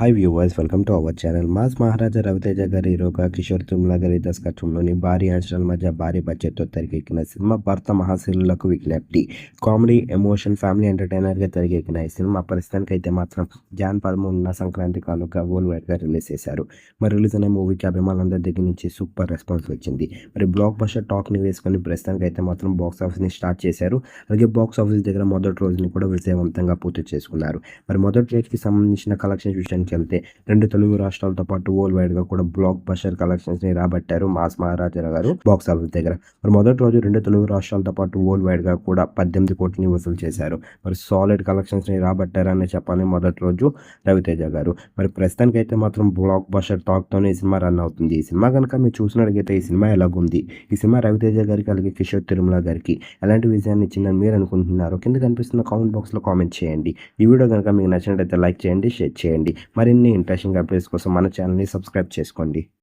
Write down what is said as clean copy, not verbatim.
Hi viewers, welcome to our channel. Mass Maharaja Ravi Teja గారి హీరోగా కిషోర్ తిమ్లా గారి దర్శకత్వంలోని భారీ అంచనాల మధ్య భారీ బడ్జెట్తో తెరకెక్కిన సినిమా భర్త మహాశీలులకు విజ్ఞప్తి. కామెడీ, ఎమోషన్, ఫ్యామిలీ ఎంటర్టైనర్గా తెరకెక్కిన ఈ సినిమా ప్రస్తుతానికైతే మాత్రం జాన్ 13న సంక్రాంతి కానుక వరల్డ్ వైడ్గా రిలీజ్ చేశారు. మరి రిలీజ్ అయిన మూవీకి అభిమానులందరి దగ్గర నుంచి సూపర్ రెస్పాన్స్ వచ్చింది. మరి బ్లాక్ బస్టర్ టాక్ని వేసుకొని ప్రస్తుతానికైతే మాత్రం బాక్స్ ఆఫీస్ని స్టార్ట్ చేశారు. అలాగే బాక్స్ ఆఫీస్ దగ్గర మొదటి రోజుని కూడా విజయవంతంగా పూర్తి చేసుకున్నారు. మరి మొదటి రోజుకి సంబంధించిన కలెక్షన్ విషయానికి వెళ్తే 2 తెలుగు రాష్ట్రాలతో పాటు వరల్డ్ వైడ్ గా కూడా బ్లాక్ బస్టర్ కలెక్షన్స్ ని రాబట్టారు మాస్ మహారాజా గారు బాక్స్ ఆఫీస్ దగ్గర. మరి మొదటి రోజు 2 తెలుగు రాష్ట్రాలతో పాటు వరల్డ్ వైడ్ గా కూడా 18 కోట్లని వసూలు చేశారు. మరి సాలిడ్ కలెక్షన్స్ ని రాబట్టారని చెప్పాలి మొదటి రోజు రవితేజ గారు. మరి ప్రస్తుతానికి అయితే మాత్రం బ్లాక్ బస్టర్ టాక్ తోనే ఈ సినిమా రన్ అవుతుంది. ఈ సినిమా కనుక మీరు చూసినట్లయితే ఈ సినిమా ఎలాగుంది, ఈ సినిమా రవితేజ గారికి అలాగే కిషోర్ తిరుమల గారికి ఎలాంటి విజయాన్ని ఇచ్చిందని మీరు అనుకుంటున్నారు కింద కనిపిస్తున్న కామెంట్ బాక్స్ లో కామెంట్ చేయండి. ఈ వీడియో కనుక మీకు నచ్చినట్లయితే లైక్ చేయండి, షేర్ చేయండి. మరిన్ని ఇంట్రెస్టింగ్ అప్డేట్స్ కోసం మన ఛానల్ని సబ్స్క్రైబ్ చేసుకోండి.